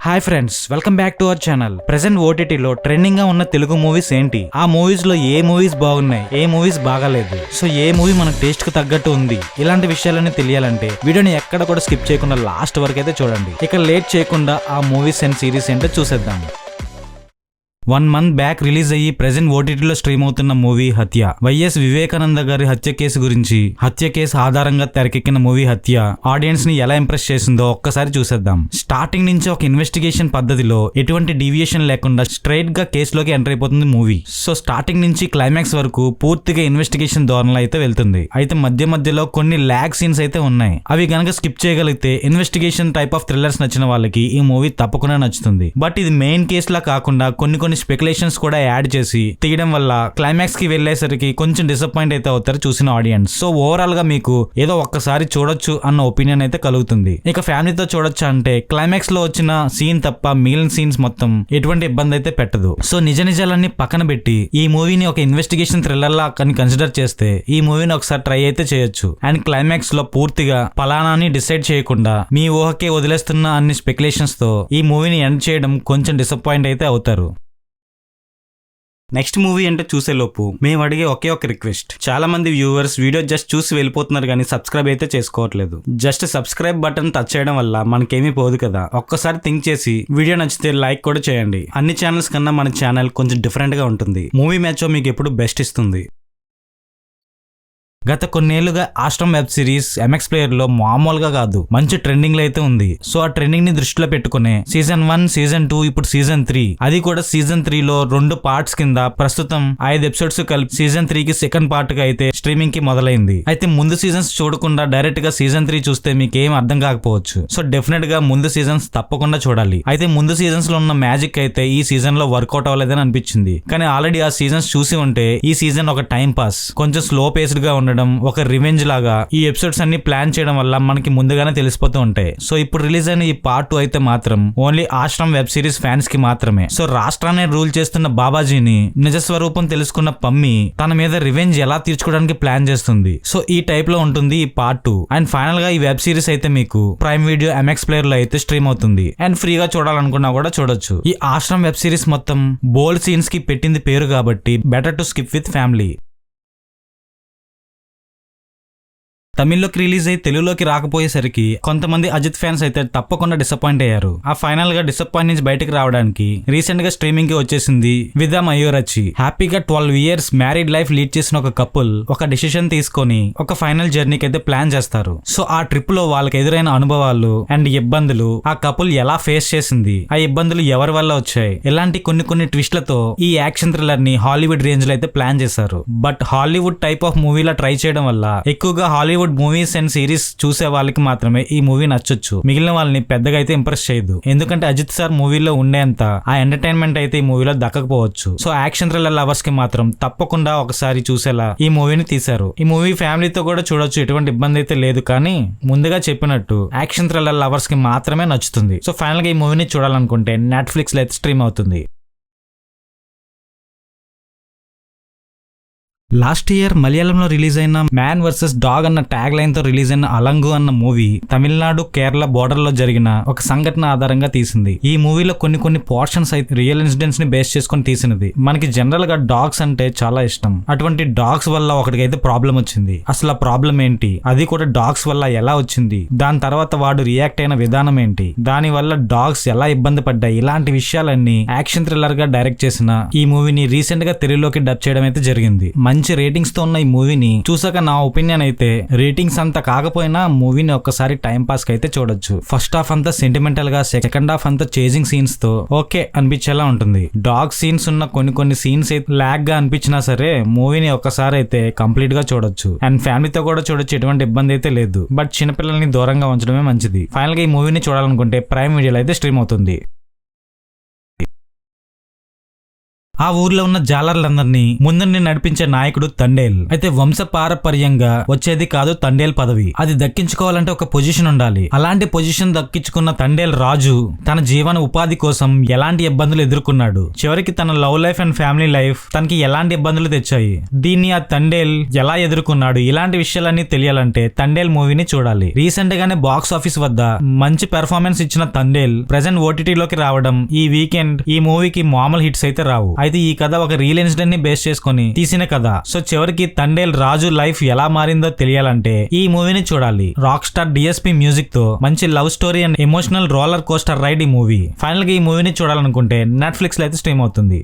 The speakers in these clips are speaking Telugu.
Hi friends, welcome back to our channel. Present ఓటీటీలో ట్రెండింగ్ గా ఉన్న తెలుగు మూవీస్ ఏంటి, ఆ మూవీస్ లో ఏ మూవీస్ బాగున్నాయి, ఏ మూవీస్ బాగాలేదు, సో ఏ మూవీ మన టేస్ట్ కు తగ్గట్టు ఉంది, ఇలాంటి విషయాలన్నీ తెలియాలంటే వీడియోని ఎక్కడ కూడా స్కిప్ చేయకుండా లాస్ట్ వరకు అయితే చూడండి. ఇక లేట్ చేయకుండా ఆ మూవీస్ అండ్ సిరీస్ ఏంటో చూసేద్దాం. 1 month బ్యాక్ రిలీజ్ అయ్యి ప్రెసెంట్ ఓటీటీలో స్ట్రీమ్ అవుతున్న మూవీ హత్య. వైఎస్ వివేకానంద గారి హత్య కేసు గురించి, హత్య కేసు ఆధారంగా తెరకెక్కిన మూవీ హత్య ఆడియన్స్ ని ఎలా ఇంప్రెస్ చేసిందో ఒక్కసారి చూసేద్దాం. స్టార్టింగ్ నుంచి ఒక ఇన్వెస్టిగేషన్ పద్ధతిలో ఎటువంటి డీవియేషన్ లేకుండా స్ట్రైట్ గా కేసులోకి ఎంటర్ అయిపోతుంది మూవీ. సో స్టార్టింగ్ నుంచి క్లైమాక్స్ వరకు పూర్తిగా ఇన్వెస్టిగేషన్ ధోరణిలో అయితే వెళ్తుంది. అయితే మధ్యలో కొన్ని ల్యాగ్ సీన్స్ అయితే ఉన్నాయి. అవి గనక స్కిప్ చేయగలిగితే ఇన్వెస్టిగేషన్ టైప్ ఆఫ్ థ్రిల్లర్స్ నచ్చిన వాళ్ళకి ఈ మూవీ తప్పకుండా నచ్చుతుంది. బట్ ఇది మెయిన్ కేసు లా కాకుండా కొన్ని స్పెక్యులేషన్స్ కూడా యాడ్ చేసి తీయడం వల్ల క్లైమాక్స్ కి వెళ్లేసరికి కొంచెం డిసప్పాయింట్ అయితే అవుతారు చూసిన ఆడియన్స్. సో ఓవరాల్ గా మీకు ఏదో ఒక్కసారి చూడొచ్చు అన్న ఒపీనియన్ అయితే కలుగుతుంది. ఇక ఫ్యామిలీతో చూడొచ్చు అంటే క్లైమాక్స్ లో వచ్చిన సీన్ తప్ప మిగిలిన సీన్స్ మొత్తం ఎటువంటి ఇబ్బంది అయితే పెట్టదు. సో నిజాలన్నీ పక్కన పెట్టి ఈ మూవీని ఒక ఇన్వెస్టిగేషన్ థ్రిల్లర్ లా కానీ కన్సిడర్ చేస్తే ఈ మూవీని ఒకసారి ట్రై అయితే చేయొచ్చు. అండ్ క్లైమాక్స్ లో పూర్తిగా పలానాని డిసైడ్ చేయకుండా మీ ఊహకే వదిలేస్తున్న అన్ని స్పెక్యులేషన్స్ తో ఈ మూవీని ఎండ్ చేయడం కొంచెం డిసప్పాయింట్ అయితే అవుతారు. నెక్స్ట్ మూవీ అంటే చూసేలోపు మేము అడిగే ఒకే ఒక రిక్వెస్ట్, చాలా మంది వ్యూవర్స్ వీడియో జస్ట్ చూసి వెళ్ళిపోతున్నారు కానీ సబ్స్క్రైబ్ అయితే చేసుకోవట్లేదు. జస్ట్ సబ్స్క్రైబ్ బటన్ టచ్ చేయడం వల్ల మనకేమీ పోదు కదా. ఒక్కసారి థింక్ చేసి వీడియో నచ్చితే లైక్ కూడా చేయండి. అన్ని ఛానల్స్ కన్నా మన ఛానల్ కొంచెం డిఫరెంట్ గా ఉంటుంది. మూవీ మ్యాచ్ మీకు ఎప్పుడు బెస్ట్ ఇస్తుంది. గత కొన్నేళ్లుగా Aashram web series MX player లో మామూలుగా కాదు మంచి ట్రెండింగ్ లో అయితే ఉంది. సో ఆ ట్రెండింగ్ ని దృష్టిలో పెట్టుకునే సీజన్ 1, సీజన్ 2, ఇప్పుడు సీజన్ 3, అది కూడా సీజన్ 3 లో 2 పార్ట్స్ కింద ప్రస్తుతం 5 ఎపిసోడ్స్ కలిపి సీజన్ 3 కి సెకండ్ పార్ట్ గా అయితే స్ట్రీమింగ్ కి మొదలైంది. అయితే ముందు సీజన్స్ చూడకుండా డైరెక్ట్ గా సీజన్ 3 చూస్తే మీకు ఏం అర్థం కాకపోవచ్చు. సో డెఫినెట్ గా ముందు సీజన్స్ తప్పకుండా చూడాలి. అయితే ముందు సీజన్స్ లో ఉన్న మ్యాజిక్ అయితే ఈ సీజన్ లో వర్కౌట్ అవ్వలేదని అనిపించింది. కానీ ఆల్రెడీ ఆ సీజన్స్ చూసి ఉంటే ఈ సీజన్ ఒక టైం పాస్, కొంచెం స్లో పేస్డ్ గా ఉండడం, ఒక రివెంజ్ లాగా ఈ ఎపిసోడ్స్ అన్ని ప్లాన్ చేయడం వల్ల మనకి ముందుగానే తెలిసిపోతూ ఉంటాయి. సో ఇప్పుడు రిలీజ్ అయిన ఈ పార్ట్ 2 అయితే మాత్రం only Ashram web series fans కి మాత్రమే. సో రాష్ట్రాన్ని రూల్ చేస్తున్న బాబాజీని నిజ స్వరూపం తెలుసుకున్న పమ్మి తన మీద రివెంజ్ ఎలా తీర్చుకోవడానికి ప్లాన్ చేస్తుంది. సో ఈ టైప్ లో ఉంటుంది ఈ పార్ట్ 2. అండ్ ఫైనల్ గా ఈ వెబ్ సిరీస్ అయితే మీకు ప్రైమ్ వీడియో ఎంఎక్స్ ప్లేయర్ లో అయితే స్ట్రీమ్ అవుతుంది. అండ్ ఫ్రీగా చూడాలనుకున్నా కూడా చూడొచ్చు. ఈ ఆశ్రమ్ వెబ్ సిరీస్ మొత్తం బోల్డ్ సీన్స్ కి పెట్టింది పేరు కాబట్టి better to skip with family. తమిళ్లోకి రిలీజ్ అయ్యి తెలుగులోకి రాకపోయేసరికి కొంతమంది అజిత్ ఫ్యాన్స్ అయితే తప్పకుండా డిసప్పాయింట్ అయ్యారు. ఆ ఫైనల్ గా డిసప్పాయింట్ నుంచి బయటకు రావడానికి రీసెంట్ గా స్ట్రీమింగ్ కి వచ్చేసింది విదా మయూరచి. హ్యాపీగా 12 years మ్యారీడ్ లైఫ్ లీడ్ చేసిన ఒక కపుల్ ఒక డిసిషన్ తీసుకొని ఒక ఫైనల్ జర్నీకి అయితే ప్లాన్ చేస్తారు. సో ఆ ట్రిప్ లో వాళ్ళకి ఎదురైన అనుభవాలు అండ్ ఇబ్బందులు ఆ కపుల్ ఎలా ఫేస్ చేసింది, ఆ ఇబ్బందులు ఎవరి వల్ల వచ్చాయి, ఇలాంటి కొన్ని ట్విస్ట్లతో ఈ యాక్షన్ థ్రిల్లర్ ని హాలీవుడ్ రేంజ్ లో అయితే ప్లాన్ చేశారు. బట్ హాలీవుడ్ టైప్ ఆఫ్ మూవీలా ట్రై చేయడం వల్ల ఎక్కువగా హాలీవుడ్ మూవీస్ అండ్ సిరీస్ చూసే వాళ్ళకి మాత్రమే ఈ మూవీ నచ్చొచ్చు. మిగిలిన వాళ్ళని పెద్దగా అయితే ఇంప్రెస్ చేయదు. ఎందుకంటే అజిత్ సార్ మూవీలో ఉండేంత ఆ ఎంటర్టైన్మెంట్ అయితే ఈ మూవీలో దక్కకపోవచ్చు. సో యాక్షన్ థ్రిల్లర్ లవర్స్ కి మాత్రం తప్పకుండా ఒకసారి చూసేలా ఈ మూవీని తీశారు. ఈ మూవీ ఫ్యామిలీతో కూడా చూడొచ్చు, ఎటువంటి ఇబ్బంది అయితే లేదు. కానీ ముందుగా చెప్పినట్టు యాక్షన్ థ్రిల్లర్ లవర్స్ కి మాత్రమే నచ్చుతుంది. సో ఫైనల్ గా ఈ మూవీని చూడాలనుకుంటే నెట్ఫ్లిక్స్ లో అయితే స్ట్రీమ్ అవుతుంది. లాస్ట్ ఇయర్ మలయాళంలో రిలీజ్ అయిన మ్యాన్ వర్సెస్ డాగ్ అన్న ట్యాగ్ లైన్ తో రిలీజ్ అయిన అలంగు అన్న మూవీ తమిళనాడు కేరళ బోర్డర్ లో జరిగిన ఒక సంఘటన ఆధారంగా తీసింది. ఈ మూవీలో కొన్ని పోర్షన్స్ అయితే రియల్ ఇన్సిడెంట్స్ ని బేస్ చేసుకుని తీసినది. మనకి జనరల్ గా డాగ్స్ అంటే చాలా ఇష్టం. అటువంటి డాగ్స్ వల్ల ఒకటికైతే ప్రాబ్లం వచ్చింది. అసలు ఆ ప్రాబ్లం ఏంటి, అది కూడా డాగ్స్ వల్ల ఎలా వచ్చింది, దాని తర్వాత వాడు రియాక్ట్ అయిన విధానం ఏంటి, దాని వల్ల డాగ్స్ ఎలా ఇబ్బంది పడ్డాయి, ఇలాంటి విషయాలన్నీ యాక్షన్ థ్రిల్లర్ గా డైరెక్ట్ చేసిన ఈ మూవీని రీసెంట్ గా తెలుగులోకి డబ్ చేయడం అయితే జరిగింది. మంచి రేటింగ్స్ తో ఉన్న ఈ మూవీని చూసాక నా ఒపీనియన్ అయితే రేటింగ్స్ అంత కాకపోయినా మూవీని ఒక్కసారి టైం పాస్ కి అయితే చూడొచ్చు. ఫస్ట్ హాఫ్ అంతా సెంటిమెంటల్ గా, సెకండ్ హాఫ్ అంతా చేజింగ్ సీన్స్ తో ఓకే అనిపించేలా ఉంటుంది. డాగ్ సీన్స్ ఉన్న కొన్ని సీన్స్ అయితే లాగ్ గా అనిపించినా సరే మూవీని ఒక్కసారి అయితే కంప్లీట్ గా చూడొచ్చు. అండ్ ఫ్యామిలీతో కూడా చూడొచ్చు, ఎటువంటి ఇబ్బంది అయితే లేదు. బట్ చిన్నపిల్లల్ని దూరంగా ఉంచడమే మంచిది. ఫైనల్ గా ఈ మూవీని చూడాలనుకుంటే ప్రైమ్ వీడియోలో అయితే స్ట్రీమ్ అవుతుంది. ఆ ఊర్లో ఉన్న జాలర్లందరినీ ముందుని నడిపించే నాయకుడు తండేల్. అయితే వంశపారపర్యంగా వచ్చేది కాదు తండేల్ పదవి. అది దక్కించుకోవాలంటే ఒక పొజిషన్ ఉండాలి. అలాంటి పొజిషన్ దక్కించుకున్న తండేల్ రాజు తన జీవన ఉపాధి కోసం ఎలాంటి ఇబ్బందులు ఎదుర్కొన్నాడు, చివరికి తన love life and family life తనకి ఎలాంటి ఇబ్బందులు తెచ్చాయి, దీన్ని ఆ తండేల్ ఎలా ఎదుర్కొన్నాడు, ఇలాంటి విషయాలన్నీ తెలియాలంటే తండేల్ మూవీని చూడాలి. రీసెంట్ గానే బాక్స్ ఆఫీస్ వద్ద మంచి పెర్ఫార్మెన్స్ ఇచ్చిన తండేల్ ప్రెజెంట్ ఓటీటీలోకి రావడం ఈ వీకెండ్ ఈ మూవీకి మామూలు హిట్స్ అయితే రావు. అయితే ఈ కథ ఒక రియల్ ఇన్సిడెంట్ ని బేస్ చేసుకుని తీసిన కథ. సో చివరికి తండేల్ రాజు లైఫ్ ఎలా మారిందో తెలియాలంటే ఈ మూవీని చూడాలి. రాక్ స్టార్ డిఎస్పీ మ్యూజిక్ తో మంచి love story and emotional roller coaster ride ఈ మూవీ. ఫైనల్ గా ఈ మూవీని చూడాలనుకుంటే నెట్ఫ్లిక్స్ లో అయితే స్ట్రీమ్ అవుతుంది.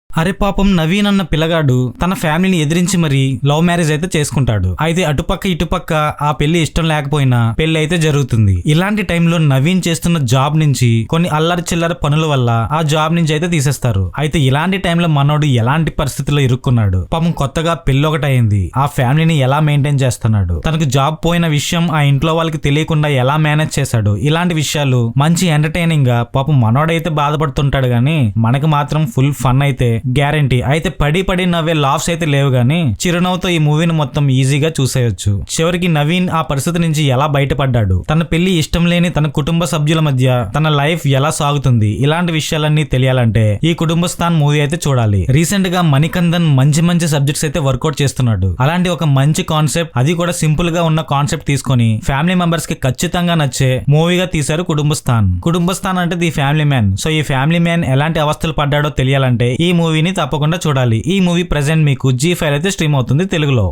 అరే పాపం నవీన్ అన్న పిల్లగాడు తన ఫ్యామిలీని ఎదిరించి మరి లవ్ మ్యారేజ్ అయితే చేసుకుంటాడు. అయితే అటుపక్క ఇటుపక్క ఆ పెళ్లి ఇష్టం లేకపోయినా పెళ్లి అయితే జరుగుతుంది. ఇలాంటి టైంలో నవీన్ చేస్తున్న జాబ్ నుంచి కొన్ని అల్లరి చిల్లర పనుల వల్ల ఆ జాబ్ నుంచి అయితే తీసేస్తారు. అయితే ఇలాంటి టైంలో మనోడు ఎలాంటి పరిస్థితుల్లో ఇరుక్కున్నాడు, పాపం కొత్తగా పెళ్లి ఒకటైంది, ఆ ఫ్యామిలీని ఎలా మెయింటైన్ చేస్తున్నాడు, తనకు జాబ్ పోయిన విషయం ఆ ఇంట్లో వాళ్ళకి తెలియకుండా ఎలా మేనేజ్ చేశాడు, ఇలాంటి విషయాలు మంచి ఎంటర్టైనింగ్ గా పాపం మనోడైతే బాధపడుతుంటాడు గానీ మనకి మాత్రం ఫుల్ ఫన్ అయితే గ్యారంటీ. అయితే పడి నవ్వే లాఫ్స్ అయితే లేవు గానీ చిరునవ్వుతో ఈ మూవీని మొత్తం ఈజీగా చూసేయొచ్చు. చివరికి నవీన్ ఆ పరిస్థితి నుంచి ఎలా బయటపడ్డాడు, తన పెళ్లి ఇష్టం లేని తన కుటుంబ సభ్యుల మధ్య తన లైఫ్ ఎలా సాగుతుంది, ఇలాంటి విషయాలన్నీ తెలియాలంటే ఈ కుటుంబస్థాన్ మూవీ అయితే చూడాలి. రీసెంట్ గా మణికందన్ మంచి సబ్జెక్ట్స్ అయితే వర్కౌట్ చేస్తున్నాడు. అలాంటి ఒక మంచి కాన్సెప్ట్, అది కూడా సింపుల్ గా ఉన్న కాన్సెప్ట్ తీసుకొని ఫ్యామిలీ మెంబర్స్ కి ఖచ్చితంగా నచ్చే మూవీగా తీశారు కుటుంబస్థాన్ అంటే ది ఫ్యామిలీ మ్యాన్. సో ఈ ఫ్యామిలీ మ్యాన్ ఎలాంటి అవస్థలు పడ్డాడో తెలియాలంటే ఈ మూవీని తప్పకుండా చూడాలి. ఈ మూవీ ప్రెజెంట్ మీకు G5 అయితే స్ట్రీమ్ అవుతుంది తెలుగులో.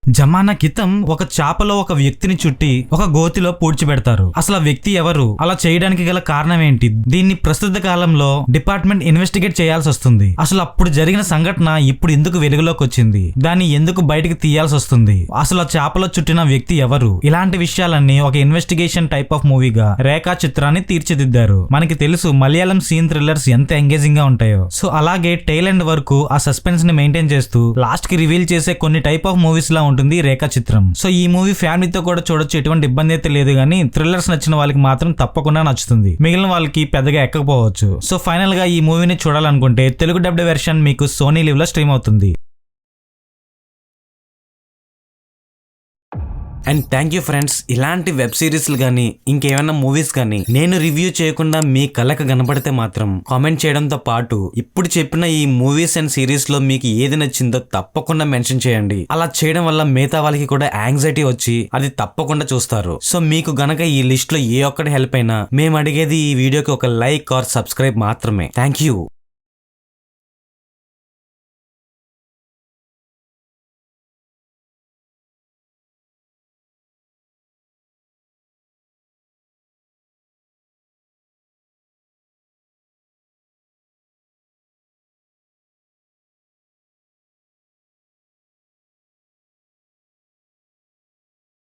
జమానా క్రితం ఒక చాపలో ఒక వ్యక్తిని చుట్టి ఒక గోతిలో పూడ్చిపెడతారు. అసలు ఆ వ్యక్తి ఎవరు, అలా చేయడానికి గల కారణం ఏంటి, దీన్ని ప్రస్తుత కాలంలో డిపార్ట్మెంట్ ఇన్వెస్టిగేట్ చేయాల్సి వస్తుంది. అసలు అప్పుడు జరిగిన సంఘటన ఇప్పుడు ఎందుకు వెలుగులోకి వచ్చింది, దాన్ని ఎందుకు బయటకు తీయాల్సి వస్తుంది, అసలు ఆ చాపలో చుట్టిన వ్యక్తి ఎవరు, ఇలాంటి విషయాలన్నీ ఒక ఇన్వెస్టిగేషన్ టైప్ ఆఫ్ మూవీగా రేఖా చిత్రాన్ని తీర్చిదిద్దారు. మనకి తెలుసు మలయాళం సీన్ థ్రిల్లర్స్ ఎంత ఎంగేజింగ్ గా ఉంటాయో. సో అలాగే టైల్ ఎండ్ వరకు ఆ సస్పెన్స్ ని మెయింటైన్ చేస్తూ లాస్ట్ కి రివీల్ చేసే కొన్ని టైప్ ఆఫ్ మూవీస్ లా ఉంటుంది రేఖా చిత్రం. సో ఈ మూవీ ఫ్యామిలీతో కూడా చూడొచ్చు, ఎటువంటి ఇబ్బంది అయితే లేదు. కానీ థ్రిల్లర్స్ నచ్చిన వాళ్ళకి మాత్రం తప్పకుండా నచ్చుతుంది, మిగిలిన వాళ్ళకి పెద్దగా ఎక్కకపోవచ్చు. సో ఫైనల్ గా ఈ మూవీని చూడాలనుకుంటే తెలుగు డబ్డ్ వెర్షన్ మీకు సోనీ లివ్ లో స్ట్రీమ్ అవుతుంది. And thank you friends. ఇలాంటి వెబ్ సిరీస్లు కానీ ఇంకేమైనా మూవీస్ కానీ నేను రివ్యూ చేయకుండా మీ కళ్ళకు కనపడితే మాత్రం కామెంట్ చేయడంతో పాటు ఇప్పుడు చెప్పిన ఈ మూవీస్ అండ్ సిరీస్ లో మీకు ఏది నచ్చిందో తప్పకుండా మెన్షన్ చేయండి. అలా చేయడం వల్ల మిగతా వాళ్ళకి కూడా యాంగ్జైటీ వచ్చి అది తప్పకుండా చూస్తారు. సో మీకు గనక ఈ లిస్ట్ లో ఏ ఒక్కటి హెల్ప్ అయినా మేము అడిగేది ఈ వీడియోకి ఒక లైక్ ఆర్ సబ్స్క్రైబ్ మాత్రమే. Thank you.